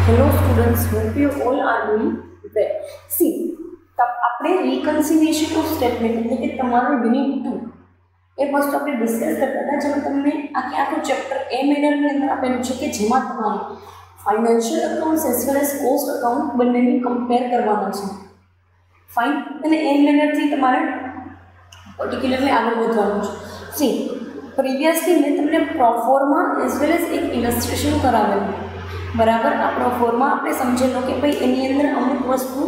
Hello students, hope you all are doing well. See, આપણે reconciliation of statement એટલે કે તમારો યુનિટ 2 એ વસ્તુ આપણે ડિસ્કસ કરતા હતા, જેમાં તમને આખું ચેપ્ટર એ મેનરની અંદર આપેલું છે કે જેમાં તમારે financial accounts as well as cost account બંનેને કમ્પેર કરવાના છે. ફાઇન, અને એ મેનરથી તમારે પર્ટિક્યુલરલી આગળ વધવાનું છે. સી, પ્રીવિયસલી મેં તમને પ્રોફોર્મા એઝ વેલ એઝ એક ઇલસ્ટ્રેશન કરાવેલું, બરાબર. આ પ્રોફોર્મા આપણે સમજેલો કે ભાઈ એની અંદર અમુક વસ્તુ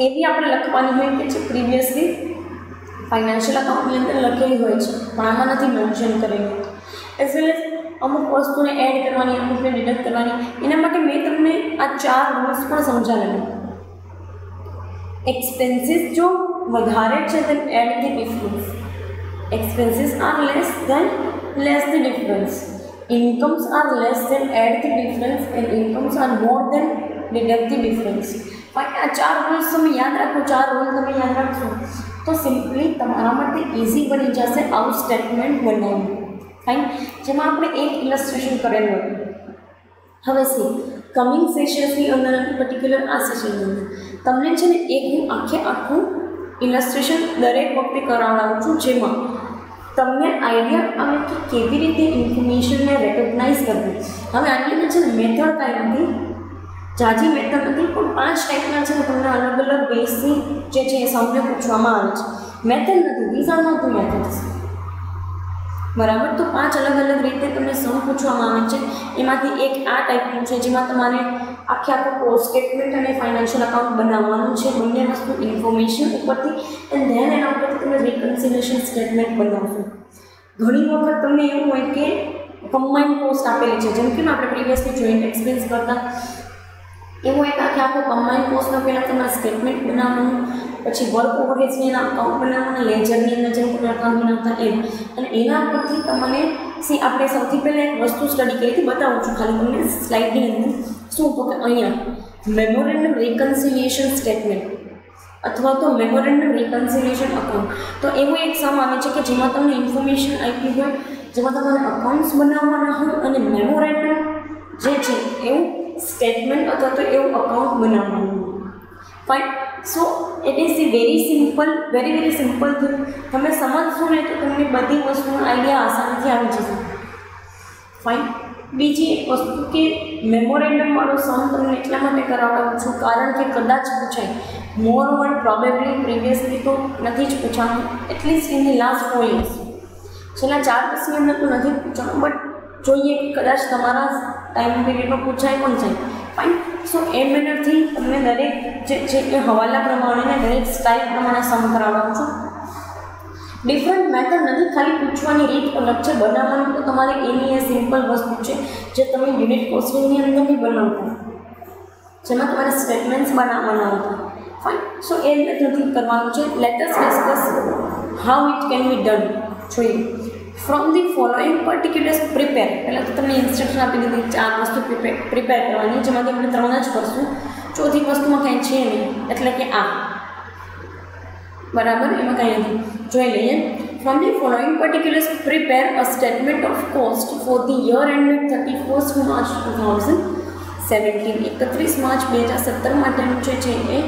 એવી આપણે લખવાની હોય કે જે પ્રીવિયસલી ફાઇનાન્શિયલ અકાઉન્ટની અંદર લખેલી હોય છે પણ આમાં નથી મેન્શન કરેલી. એઝ વેલ એઝ અમુક વસ્તુને એડ કરવાની, અમુકને ડિડક્ટ કરવાની. એના માટે મેં તમને આ 4 રૂલ્સ પણ સમજાવેલા. એક્સપેન્સીસ જો વધારે છે then add the difference. Expenses are less the difference. Incomes are less than add the difference and incomes are more than deduct the difference. Fine, આ 4 રૂલ્સ તમે યાદ રાખો. 4 રૂલ તમે યાદ રાખશો તો સિમ્પલી તમારા માટે ઇઝી બની જશે આવું સ્ટેટમેન્ટ બનાવવું. ફાઇન, જેમાં આપણે એક ઇલસ્ટ્રેશન કરેલું હતું. હવે સી, કમિંગ સેશન્સની અંદર પર્ટિક્યુલર આ સેશનની અંદર તમને છે ને એક હું આખું ઇલસ્ટ્રેશન દરેક વખતે કરાવડાવું છું, જેમાં તમને આઈડિયા આવે કે કેવી રીતે ઇન્ફોર્મેશનને રેકોગ્નાઇઝ કરવી. હવે આની અંદર છે ને મેથડ કાંઈ નથી, જાજી મેથડ નથી, પણ 5 ટાઈપના છે ને તમને અલગ અલગ બેઝથી જે છે એ સામે પૂછવામાં આવે છે. મેથડ નથી, these are not the methods, બરાબર. તો 5 અલગ અલગ રીતે તમને સમ પૂછવામાં આવે છે. એમાંથી એક આ ટાઈપનું છે જેમાં તમારે આખું કોસ્ટ સ્ટેટમેન્ટ અને ફાઇનાન્શિયલ અકાઉન્ટ બનાવવાનું છે, બંને વસ્તુ ઇન્ફોર્મેશન ઉપરથી, એન્ડ ધેન એના ઉપરથી તમે રિકન્સિલિએશન સ્ટેટમેન્ટ બનાવશો. ઘણી વખત તમને એવું હોય કે કમ્બાઇન્ડ કોસ્ટ આપેલી છે, જેમ કે આપણે પ્રીવિયસલી જોઈન્ટ એક્સપેન્સ કરતા, એવું એક આખું કમ્બાઇન્ડ કોસ્ટનો પહેલાં તમારે સ્ટેટમેન્ટ બનાવવાનું, પછી વર્ક ઓવરહેડ્સની એના અકાઉન્ટ બનાવવાના, લેજરની અંદર જેમ તમે અકાઉન્ટ બનાવતા એમ, અને એના ઉપરથી તમને આપણે સૌથી પહેલાં એક વસ્તુ સ્ટડી કરી બતાવું છું ખાલી તમને સ્લાઇડની અંદર. શું તો કે અહીંયા મેમોરેન્ડમ રિકન્સિલિએશન સ્ટેટમેન્ટ અથવા તો મેમોરેન્ડમ રિકન્સિલિએશન અકાઉન્ટ, તો એવું એક સમ આવે છે કે જેમાં તમને ઇન્ફોર્મેશન આપી હોય, જેમાં તમારે અકાઉન્ટ્સ બનાવવાના હોય અને મેમોરેન્ડમ જે છે એવું સ્ટેટમેન્ટ અથવા તો એવું અકાઉન્ટ બનાવવાનું. Fine, so it is the very simple thing. તમે સમજશો ને તો તમને બધી વસ્તુનો આઈડિયા આસાનીથી આવી જશે. ફાઇન, બીજી એક વસ્તુ કે મેમોરેન્ડમવાળો સમ તમને એટલા માટે કરાવડાવું છું કારણ કે કદાચ પૂછાય. મોર ઓવર પ્રોબેબલી પ્રીવિયસલી તો નથી જ પૂછાનું, at least in the last 4 years, છેલ્લા 4 વર્ષની અંદર તો નથી પૂછાનું, બટ જોઈએ કે કદાચ તમારા ટાઈમ પીરિયડમાં પૂછાય પણ જાય. ફાઇન, સો એ મેનરથી તમને દરેક જે છે એ હવાલા પ્રમાણે દરેક સ્ટાઇલ પ્રમાણે સમ કરાવડાવું છું. ડિફરન્ટ મેથડ નથી, ખાલી પૂછવાની રીત અલગ છે. બનાવવાનું તો તમારે એની એ સિમ્પલ વસ્તુ છે જે તમે યુનિટ કોસ્ટિંગની અંદર બી બનાવતા, જેમાં તમારે સ્ટેટમેન્ટ્સ બનાવવાના હતા. ફાઇન, સો એ મેથડથી કરવાનું છે. Let us discuss how it can be done. જોઈએ, from the following particulars prepare. પહેલાં તો તમને ઇન્સ્ટ્રક્શન આપી દીધી 4 વસ્તુ પ્રિપેર કરવાની, જેમાંથી આપણે 3 જ કરશું. ચોથી વસ્તુમાં કાંઈ છે નહીં, એટલે કે આ, બરાબર, એમાં કાંઈ નથી. જોઈ લઈએ. From the following particulars prepare a statement of cost for the year ended 31st March 2017. 31 March 2017 માટેનું જે છે એ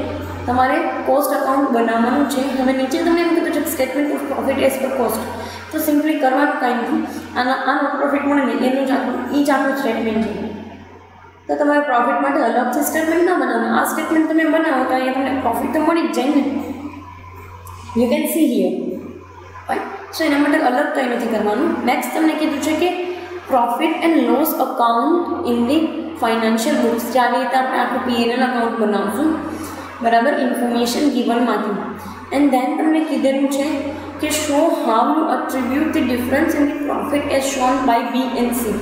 તમારે કોસ્ટ અકાઉન્ટ બનાવવાનું છે. હવે નીચે તમને એમ કીધું છે statement of profit as per cost, તો સિમ્પલી કરવાનું કાંઈ નથી. આનો પ્રોફિટ મળે ને એનું જ આપણું સ્ટેટમેન્ટ છે. તો તમારે પ્રોફિટ માટે અલગથી સ્ટેટમેન્ટ ના બનાવવાનું. આ સ્ટેટમેન્ટ તમે બનાવો તો અહીંયા તમને પ્રોફિટ તો મળી જ જાય ને. You can see here. Right, so એના માટે અલગ કંઈ નથી કરવાનું. નેક્સ્ટ તમને કીધું છે કે profit and loss account in the financial books. જે આવી રીતે આપણે આખું P&L અકાઉન્ટ બનાવશું, બરાબર, ઇન્ફોર્મેશન ગિવનમાંથી. એન્ડ ધેન તમને કીધેલું છે કે show how you attribute the difference in the profit as shown by B and C.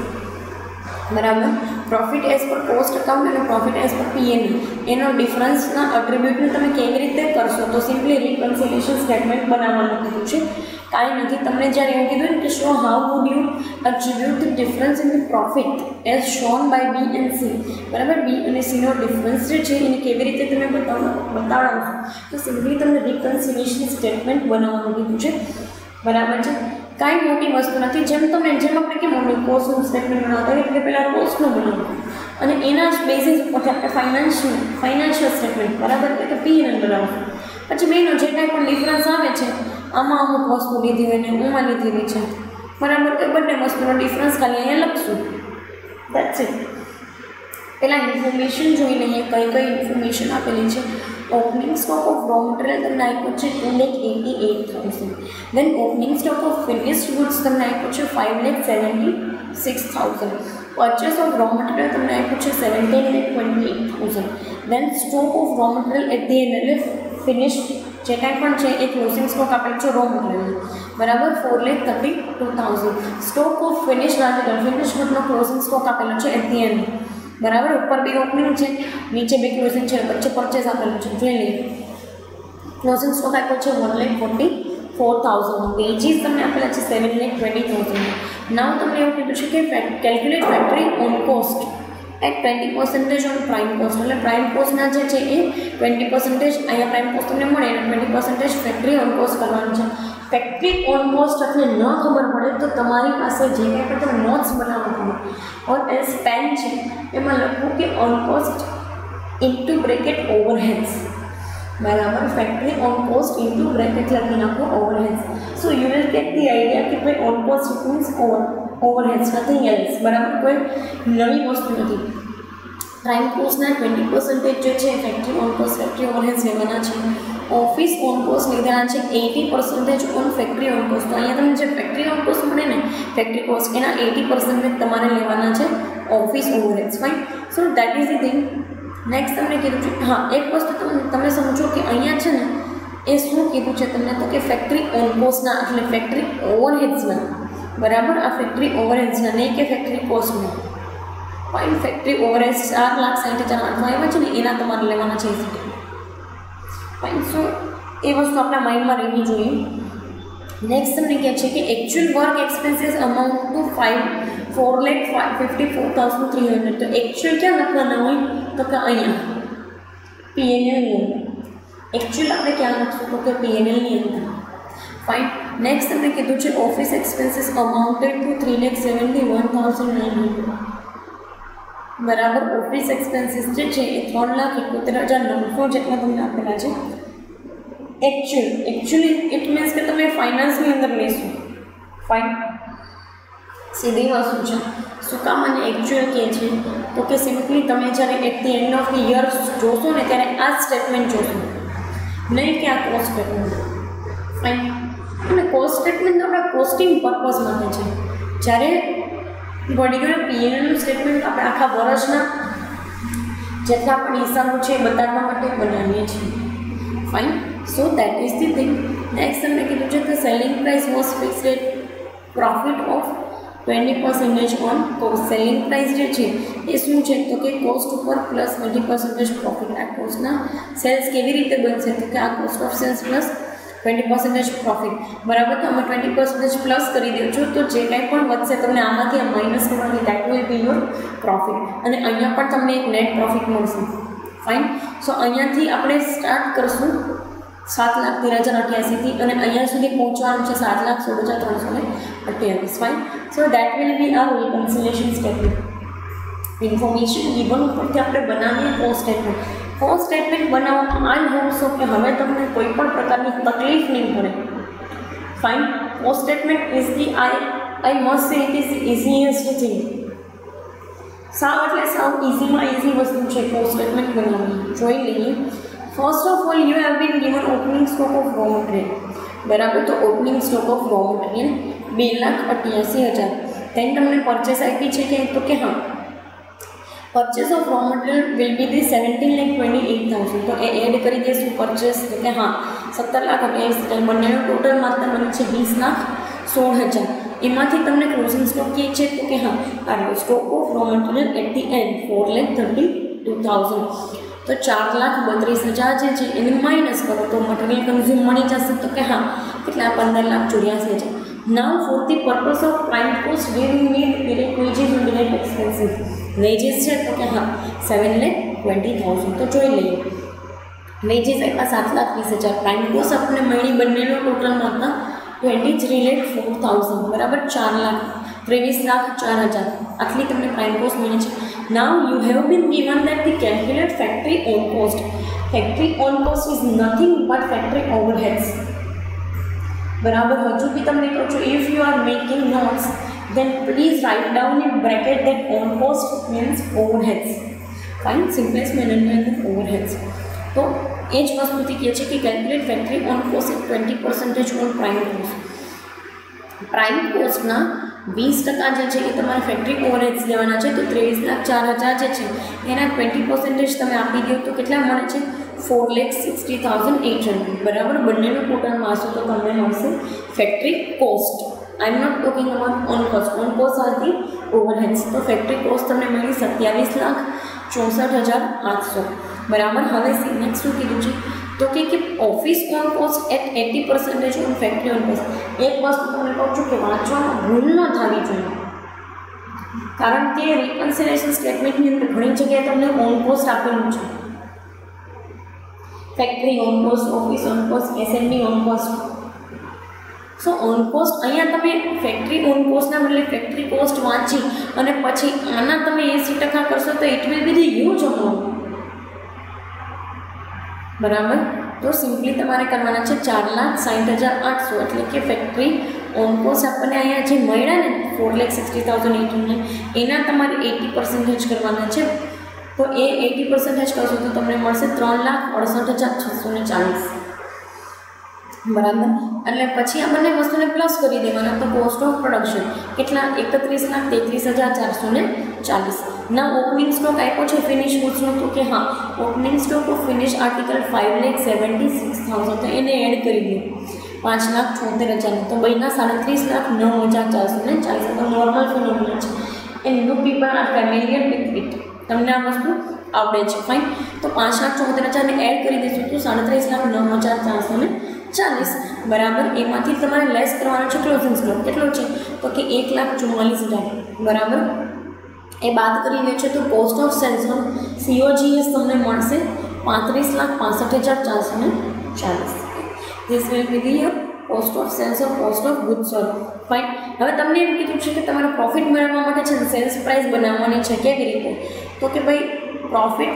બરાબર, profit as per cost account અને પ્રોફિટ એઝ પર P&L એનો ડિફરન્સના એટ્રીબ્યુટને તમે કેવી રીતે કરશો, તો સિમ્પલી રિકન્સિલિએશન સ્ટેટમેન્ટ બનાવવાનું કીધું છે. કાંઈ નથી. તમને જ્યારે એવું કીધું કે show how would you attribute the difference in the profit as shown by B and C, બરાબર, B અને Cનો ડિફરન્સ જે છે એને કેવી રીતે તમે બતાવશો, તો સિમ્પલી તમને રિકન્સિલિએશન સ્ટેટમેન્ટ બનાવવાનું કીધું છે, બરાબર છે. કાંઈ મોટી વસ્તુ નથી. જેમ આપણે કેમ કોસ્ટનું સ્ટેટમેન્ટ બનાવતા હોય એટલે પહેલાં કોસ્ટનું બનાવવું અને એના જ બેઝિસ ઉપરથી આપણે ફાઇનાન્શિયલ સ્ટેટમેન્ટ બરાબર કે P&L બનાવવું. પછી બેનો જે કાંઈ પણ ડિફરન્સ આવે છે આમાં અમુક વસ્તુ લીધી હોય ને ઉમાં લીધેલી છે બરાબર, એ બંને વસ્તુનો ડિફરન્સ ખાલી અહીંયા લખશું. That's it. પહેલાં ઇન્ફોર્મેશન જોઈ લઈએ કઈ કઈ ઇન્ફોર્મેશન આપેલી છે. Opening stock of raw material તમને આપ્યો છે 2,88,000. Then opening stock of finished goods તમને આપ્યો છે 5,76,000. પરચેસ ઓફ રો મટીરિયલ તમને આપ્યું છે 17,28,000. Then stock of raw material at the end એટલે ફિનિશ્ડ જે કાંઈ પણ છે એ ક્લોઝિંગ સ્ટોક આપેલો છે રો મટીરિયલ બરાબર 4,32,000. Stock of finished article finished ગુડનો ક્લોઝિંગ સ્ટોક આપેલો છે એટ ધી એન્ડ બરાબર. ઉપર બી ઓપનિંગ છે, નીચે બી ક્લોઝિંગ છે, વચ્ચે પરચેસ આપેલું છે. જોઈ લઈએ. ક્લોઝિંગ સ્ટોક આપ્યો છે 1,44,000. વેજીસ તમને આપેલા છે 7,20,000. નાવ તમને એવું કીધું છે કે calculate factory on cost at 20% on prime cost. એટલે પ્રાઇમ કોસ્ટના જે છે એ 20% અહીંયા પ્રાઇમ કોસ્ટ તમને મળે અને 20% ફેક્ટરી ઓન કોસ્ટ કરવાનું છે. ફેક્ટરી ઓન કોસ્ટ તમને ન ખબર પડે તો તમારી પાસે જે કંઈ પણ તમે નોટ્સ બનાવવા હોય ઓર એલ્સ પેન છે એમાં લખવું કે on cost into bracket overheads બરાબર. Factory on cost into bracket લખી નાખો overheads. So you will get the idea કે ભાઈ on cost it means overheads nothing else બરાબર. કોઈ નવી વસ્તુ નથી. પ્રાઇમ કોસ્ટના 20% જે છે factory on cost factory overheads લેવાના છે. ઓફિસ ઓન કોસ્ટ લીધેલા છે 80% ઓન ફેક્ટરી ઓન કોસ્ટ. તો અહીંયા તમને જે ફેક્ટરી ઓન કોસ્ટ મળે ને ફેક્ટરી કોસ્ટ એના 80% તમારે લેવાના છે office overheads. Fine. So that is the thing. Next તમને કીધું છે હા એક વસ્તુ તમે સમજો કે અહીંયા છે ને એ શું કીધું છે તમને તો કે ફેક્ટરી ઓન કોસ્ટના એટલે ફેક્ટરી ઓવરહેડ્સના બરાબર. આ ફેક્ટરી ઓવરહેડ્સના નહીં કે ફેક્ટરી કોસ્ટના. ફાઇન. ફેક્ટરી ઓવરહેડ્સ 4,60,800 આવ્યા છે ને એના તમારે લેવાના છે 80%. ફાઇન. સો એ વસ્તુ આપણા માઇન્ડમાં રહેવી જોઈએ. નેક્સ્ટ તમને કહે છે કે actual work expenses amount to 4,54,300. તો એકચ્યુઅલ ક્યાં લખવાના હોય તો કે અહીંયા P&L ની અંદર. એકચ્યુઅલ આપણે ક્યાં લખશું તો કે P&L ની અંદર. ફાઇન. નેક્સ્ટ તમને કીધું છે ઓફિસ એક્સપેન્સીસ અમાઉન્ટેડ ટુ 3,71,900 બરાબર. ઓફિસ એક્સપેન્સીસ જે છે એ 3,71,900 જેટલા તમને આપેલા છે. એકચ્યુઅલી ઇટ મીન્સ કે તમે ફાઇનાન્સની અંદર લેશો. ફાઇન. સીધી વસ્તુ છે. શું કામ મને એકચ્યુઅલ કહે છે તો કે સિમ્પલી તમે જ્યારે at the end of the year જોશો ને ત્યારે આ સ્ટેટમેન્ટ જોશો નહીં કે આ કોસ્ટ સ્ટેટમેન્ટ. ફાઇન. અને કોસ્ટ સ્ટેટમેન્ટ આપણા કોસ્ટિંગ પર્પઝ માટે છે. જ્યારે પર્ટિક્યુલર P&Lનું સ્ટેટમેન્ટ આપણે આખા વર્ષના જેટલા પણ હિસાબો છે એ બતાવવા માટે બનાવીએ છીએ. Fine. So that is the thing. Next તમને કીધું છે કે selling price was fixed at profit of 20% on cost. Selling price જે છે એ શું છે તો કે કોસ્ટ ઉપર પ્લસ 20% પ્રોફિટ. આ કોસ્ટના સેલ્સ કેવી રીતે બનશે તો કે આ cost of sales plus 20% profit બરાબર. તો અમે 20% પ્લસ કરી દઉં છું તો જે કાંઈ પણ વધશે તમને આમાંથી આ માઇનસ કરવાની that will be your profit. અને અહીંયા પણ તમને એક નેટ પ્રોફિટ મળશે. ફાઇન. સો અહીંયાથી આપણે સ્ટાર્ટ કરશું 7,13,088 અને અહીંયા સુધી પહોંચવાનું છે 7,16,328. Fine. So that will be our reconciliation statement. Information given ઉપરથી આપણે બનાવીએ કોસ્ટ સ્ટેટમેન્ટ. કોસ્ટ સ્ટેટમેન્ટ બનાવવામાં આઈ હોપ સો કે હવે તમને કોઈ પણ પ્રકારની તકલીફ નહીં પડે. Fine. Cost statement is the I must સે ઇટ ઇઝ ઇઝીએસ્ટ થિંગ. સાવ એટલે સાવ ઇઝીમાં ઇઝી વસ્તુ છે કોસ્ટ સ્ટેટમેન્ટ બનાવવાની. જોઈ લઈએ. First of all you have been given opening stock of raw material બરાબર. તો opening stock of raw material 2,88,000. દેન તમને પરચેસ આપી છે કે તો કે હા purchase of raw material will be the 17,28,000. તો એ એડ કરી દઈશું પરચેસ તો કે હા 17,28,000. બંનેનો ટોટલ માત્ર બને છે 20,16,000. એમાંથી તમને ક્લોઝિંગ સ્ટોક કે છે તો કે હા આ stock of raw material at the end 4,32,000. તો 4,32,000 જે છે એને માઇનસ કરો તો મટીરિયલ કન્ઝ્યુમ મળી જશે તો કે હા કેટલા 15,84,000. Now for the purpose of prime cost we will need direct wages and direct expenses. Wages છે તો કે હા 7,20,000. તો જોઈ લઈએ. વેજીસ એટલા 7,20,000. પ્રાઇમ કોસ્ટ આપણને મળી બંનેનો ટોટલ માત્ર 23,04,000 બરાબર 4 લાખ 23,04,000 આટલી તમને પ્રાઇમ કોસ્ટ મળી છે. Now you have been given that the calculate factory on cost. Factory on cost is nothing but factory overheads. બરાબર હજુ બી તમને કહું છું, if you are making notes then please write down in bracket that on cost means overheads. Fine, simplest manner में overheads. तो એ જ વસ્તુથી કહે છે કે calculate factory on cost 20% on prime cost. Prime કોસ્ટના 20% જે છે એ તમારે ફેક્ટરી ઓવરહેડ્સ લેવાના છે. તો 23,04,000 જે છે એના 20% તમે આપી દો તો કેટલા મળે છે? 4,60,800 બરાબર. બંનેનું ટોટલ મારશો તો તમને મળશે factory cost. I am not talking about on cost. On cost are the overheads. તો ફેક્ટરી કોસ્ટ તમને મળી 27,64,800 બરાબર. હવે નેક્સ્ટ શું કીધું છે તો કે office on cost at 80% on factory on cost. એક વસ્તુ તમને કહું છું કે વાંચવામાં ભૂલ ન થવી જોઈએ, કારણ કે રિકન્સિલેશન સ્ટેટમેન્ટની અંદર ઘણી જગ્યાએ તમને ઓન કોસ્ટ આપેલું છે. Factory on cost, office on cost, S and D on cost. So on cost અહીંયા તમે ફેક્ટરી ઓન કોસ્ટના બદલે ફેક્ટરી કોસ્ટ વાંચી અને પછી આના તમે 80% કરશો તો it will be the huge amount. બરાબર. તો સિમ્પલી તમારે કરવાના છે 4,60,800 એટલે કે ફેક્ટરી ઓન કોસ્ટ આપણને અહીંયા જે મળ્યા ને 4,60,800 એના તમારે 80% કરવાના છે. તો એ 80% કરશો તો તમને મળશે 3,68,640 બરાબર. એટલે પછી આ બંને વસ્તુને પ્લસ કરી દેવાના. તો કોસ્ટ ઓફ પ્રોડક્શન કેટલા? 31,33,440. ના ઓપનિંગ સ્ટોક આપ્યો છે ફિનિશ ગુડ્સનો તો કે હા opening stock of finish article 5,76,000 તો એને એડ કરી દો 5,74,000. તો બન્યા 37,09,440. તો નોર્મલ ફિનોમિના છે and you people are familiar with it. તમને આ વસ્તુ આવડે છે. ફાઇન. તો 5,74,000 ને એડ કરી દઈશું તો 37,09,440 બરાબર. એમાંથી તમારે લેસ કરવાનો છે ક્લોઝિંગ સ્ટોક. કેટલો છે તો કે 1,44,000 બરાબર. એ બાદ કરી દે છે તો cost of sales on COGS તમને મળશે 35,65,440. This will be the your cost of sales or cost of goods sold. Fine. હવે તમને એમ કીધું છે કે તમારે પ્રોફિટ મેળવવા માટે છે સેલ્સ પ્રાઇસ બનાવવાની છે. કેવી રીતે? તો કે ભાઈ profit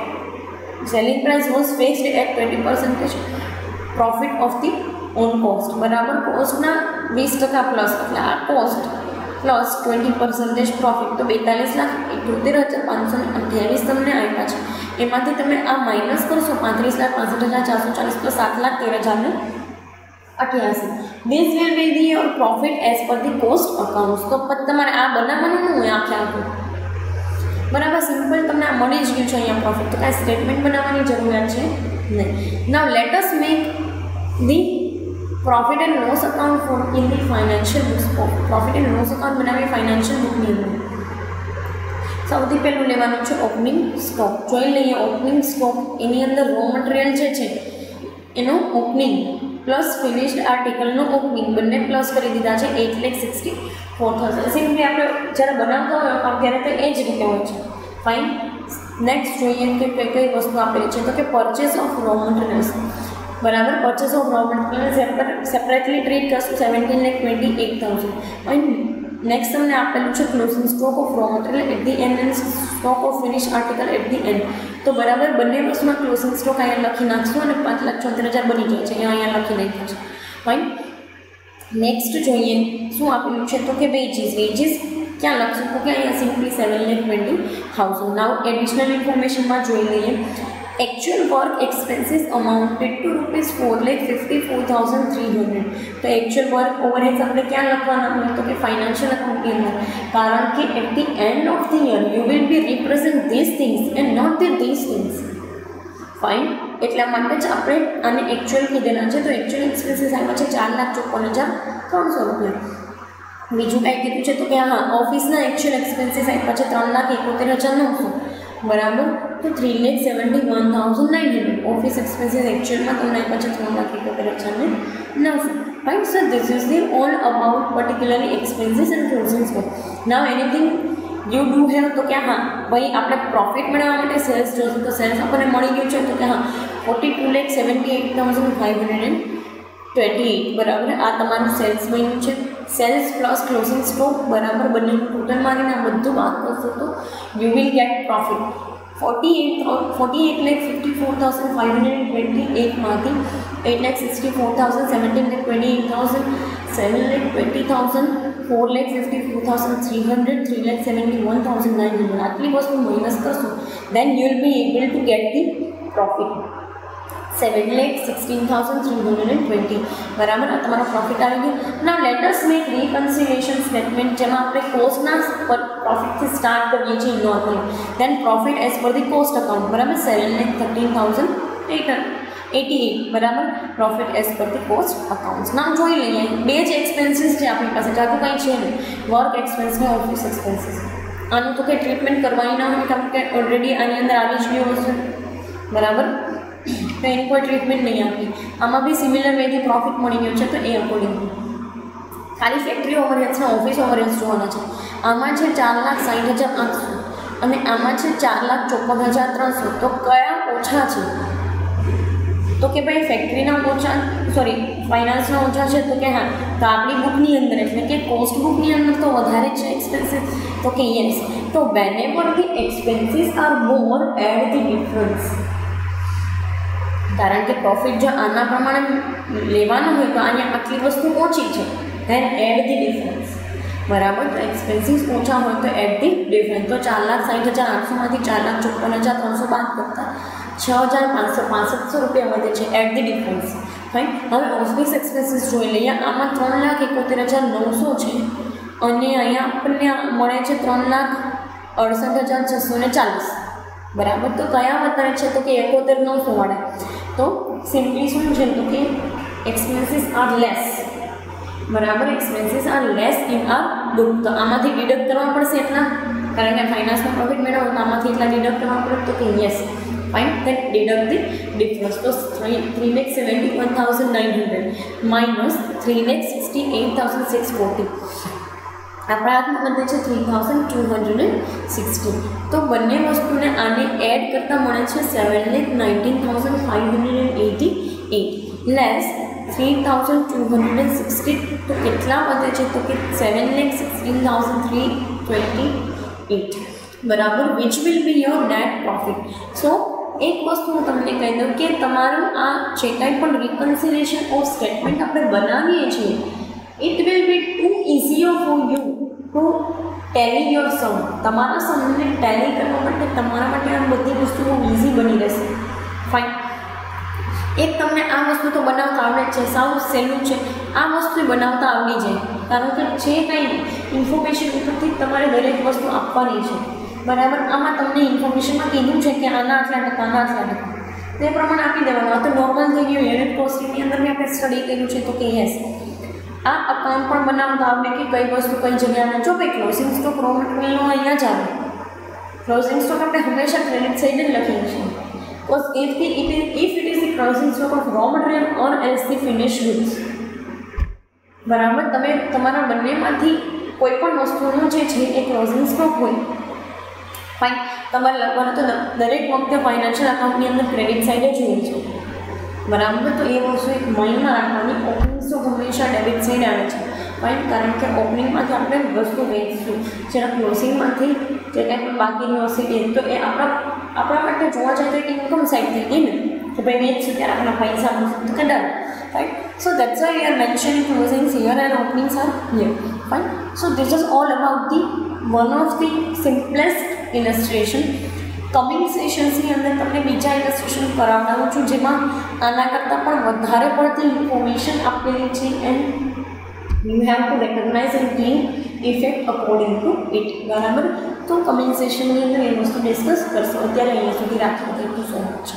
selling price was fixed at 20% profit of the on cost બરાબર. કોસ્ટના 20% પ્લસ એટલે આ કોસ્ટ પ્લસ 20% પ્રોફિટ તો 42,78,528 તમને આપ્યા છે. એમાંથી તમે આ માઇનસ કરશો 35,65,440 plus 7,13,088. This will be the your profit as per the cost accounts. તો તમારે આ બનાવવાનું ન હોય આખે આખું બરાબર. સિમ્પલ તમને આ મળી જ ગયું છે અહીંયા પ્રોફિટ. તો કાંઈ સ્ટેટમેન્ટ બનાવવાની જરૂરિયાત છે નહીં. Now let us make the profit and loss account for in the financial books. Profit and loss account બનાવીએ ફાઇનાન્શિયલ બુકની અંદર. સૌથી પહેલું લેવાનું છે ઓપનિંગ સ્ટોક. જોઈ લઈએ ઓપનિંગ સ્ટોક. એની અંદર રો મટીરિયલ જે છે એનો ઓપનિંગ પ્લસ ફિનિશ્ડ આર્ટિકલનો ઓપનિંગ બંને પ્લસ કરી દીધા છે 8,64,000. સિમ્પલી આપણે જ્યારે બનાવતા હોય અકાઉન્ટ ત્યારે તો એ જ રીતે હોય છે. ફાઇન. નેક્સ્ટ જોઈએ કે કઈ કઈ વસ્તુ આપેલી છે તો કે પરચેસ ઓફ રો મટીરિયલ્સ બરાબર. Purchase of raw material separately treat કરશું 17,28,000. ફાઇન. નેક્સ્ટ તમને આપેલું છે closing stock of raw material at the end end stock of finish article at the end. તો બરાબર બંને વસ્તુમાં ક્લોઝિંગ સ્ટોક અહીંયા લખી નાખશું અને 5,74,000 બની જાય છે. અહીંયા લખી નાખ્યું છે. ફાઇન. નેક્સ્ટ જોઈએ શું આપેલું છે તો કે વેજીસ. વેજીસ ક્યાં લખશું તો કે અહીંયા સિમ્પલી 7,20,000. નાઉ એડિશનલ ઇન્ફોર્મેશનમાં જોઈ લઈએ. Actual work expenses amounted to ₹4,54,300. તો actual work overheads આપણે ક્યાં લખવાના હોય તો કે ફાઇનાન્શિયલ અકાઉન્ટિંગમાં, કારણ કે at the end of the year you will be represent this things and not this things. Fine. એટલા માટે જ આપણે આને એકચ્યુઅલ કીધેલા છે. તો એકચ્યુઅલ એક્સપેન્સીસ આવ્યા છે 4,54,300 બીજું કાંઈ કીધું છે તો કે હા ઓફિસના એકચ્યુઅલ એક્સપેન્સીસ આપ્યા છે 3,71,900 બરાબર. તો 3,71,900 ઓફિસ એક્સપેન્સીસ એકચ્યુઅલમાં તમને આપ્યા છે 3,71,900. Fine. So this is the all about particularly expenses and closing stock. Now anything you do have તો કે હા ભાઈ આપણે પ્રોફિટ મેળવવા માટે સેલ્સ જોઈશું. તો સેલ્સ આપણને મળી ગયું છે તો કે હા 42,78,510. 28 બરાબર. આ તમારું સેલ્સ બન્યું છે. સેલ્સ પ્લસ ક્લોઝિંગ સ્ટોક બરાબર બંનેનું ટોટલ મારીને આ બધું બાદ કરશો તો યુ વિલ ગેટ પ્રોફિટ 48,54,528 માંથી 8,64,000, 7,28,000, 7,20,000, 4,54,300, 3,71,900 આટલી વસ્તુ માઇનસ કરશો then you will be able to get the profit 7,16,320 બરાબર. આ તમારો પ્રોફિટ આવી ગયો. Now let us make reconciliation statement જેમાં આપણે કોસ્ટના પર પ્રોફિટથી સ્ટાર્ટ કરીએ છીએ normally. Then profit as per the cost account બરાબર 7,13,088 બરાબર. Profit as per the cost account. નામ જોઈ લઈએ. બે જ એક્સપેન્સીસ છે આપણી પાસે, જાતું કંઈ છે નહીં. વર્ક એક્સપેન્સ ને ઓફિસ એક્સપેન્સીસ. આનું તો કંઈ ટ્રીટમેન્ટ કરવાની ના હોય કારણ કે ઓલરેડી આની અંદર આવી જ ગયું હશે બરાબર. તો એની કોઈ ટ્રીટમેન્ટ નહીં આપી. આમાં બી સિમિલર વેથી પ્રોફિટ મળી ગયો છે તો એ અકોર્ડિંગ ખાલી ફેક્ટરી ઓવરહેડ્સ અને ઓફિસ ઓવરહેડ્સ જોવાના છે. આમાં છે 4,60,800 અને આમાં છે 4,54,300. તો કયા ઓછા છે? તો કે ભાઈ ફેક્ટરીના ઓછા ફાઇનાન્સના ઓછા છે તો કે હા. તો આપણી બુકની અંદર એટલે કે કોસ્ટ બુકની અંદર તો વધારે છે એક્સપેન્સીસ તો કે યસ. તો whenever the expenses are more add the difference. કારણ કે પ્રોફિટ જો આના પ્રમાણે લેવાનું હોય તો અહીંયા આટલી વસ્તુ ઓછી છે ધેન એડ ધી ડિફરન્સ બરાબર. તો એક્સપેન્સીસ ઓછા હોય તો એડ ધી ડિફરન્સ. તો 4,60,800 માંથી 4,54,300 બાદ કરતા 6,565 રૂપિયા વધે છે એટ ધી ડિફરન્સ. ફાઇન. હવે ઓફિસ એક્સપેન્સીસ જોઈ લઈએ. આમાં 3,71,900 છે અને અહીંયા આપણને મળે છે 3,68,640 બરાબર. તો કયા વધારે છે તો કે 71,900 વાળા. તો સિમ્પલી શું છે તો કે એક્સપેન્સીસ આર લેસ બરાબર. Expenses are less in our book. તો આમાંથી ડિડક્ટ કરવા પડશે એટલા કારણ કે ફાઇનાન્સનો પ્રોફિટ મેળવો તો આમાંથી એટલા ડિડક્ટ કરવા પડે તો કે yes fine. Then deduct the difference. તો 3,71,900 માઇનસ 3,68,640 આપણા હાથમાં વધે છે 3,260. તો બંને વસ્તુને આને એડ કરતાં મળે છે 7,19,588 લેસ 3,260. તો કેટલા વધે છે તો કે 7,16,328 બરાબર. Which will be your net profit. So એક વસ્તુ હું તમને કહી દઉં કે તમારું આ જે કાંઈ પણ રિકન્સિલિએશન ઓફ સ્ટેટમેન્ટ આપણે બનાવીએ છીએ it will be too easier for you to tally your sum. તમારા સમને ટેલી કરવા માટે તમારા માટે આ બધી વસ્તુઓ ઇઝી બની રહેશે. ફાઇન. એક તમને આ વસ્તુ તો બનાવતા આવડે જ છે, સાવ સહેલું છે. આ વસ્તુ બનાવતા આવડી જાય કારણ કે જે કંઈ ઇન્ફોર્મેશન ઉપરથી તમારે દરેક વસ્તુ આપવાની છે બરાબર. આમાં તમને ઇન્ફોર્મેશનમાં કીધું છે કે આના આટલા ટકા આના આટલા ટકા તે પ્રમાણે આપી દેવાનું. આ તો નોર્મલ થઈ ગયું. યુનિટ કોસ્ટિંગની અંદર બી આપણે સ્ટડી કર્યું છે તો કે યસ આ અકાઉન્ટ પણ બનાવતા આવડે કે કઈ વસ્તુ કઈ જગ્યાએ. જો ભાઈ ક્લોઝિંગ સ્ટોક રો મટીરિયલનો અહીંયા જ આવે. ક્લોઝિંગ સ્ટોક આપણે હંમેશા ક્રેડિટ સાઇડ જ લખીએ છીએ because if it is the closing stock of raw material or else the finished goods બરાબર. તમે તમારા બંનેમાંથી કોઈ પણ વસ્તુનો જે છે એ ક્લોઝિંગ સ્ટોક હોય ફાઇન. તમારે લખવાનું તો દરેક વખતે ફાઇનાન્શિયલ અકાઉન્ટની અંદર ક્રેડિટ સાઇડ જ હોય છે બરાબર. તો એ વસ્તુ એક માઇન્ડમાં રાખવાની. ઓપનિંગ સ્ટોક હંમેશા ડેબિટ સાઇડ આવે છે ફાઇન. કારણ કે ઓપનિંગમાંથી આપણે વસ્તુ વેચીશું જેના ક્લોઝિંગમાંથી જે કાંઈ પણ બાકીની હશે એ તો એ આપણા માટે જોવા જાય તો એક ઇન્કમ સાઇડ થઈ ગઈ ને કે ભાઈ વેચશું ત્યારે આપણા પૈસા મળશે તો કે done right. So that's why we are mentioning closings here and openings are here fine. So this is all about the one of the simplest illustration. Coming સેશન્સની અંદર તમને બીજા ઇલસ્ટ્રેશન કરાવડાવું છું જેમાં આના કરતાં પણ વધારે પડતી ઇન્ફોર્મેશન આપેલી છે and you have to recognise and clean effect according to it બરાબર. તો કમિંગ સેશનની અંદર એ વસ્તુ ડિસ્કસ કરશો. અત્યારે અહીંયા સુધી રાખીએ. Thank you so much.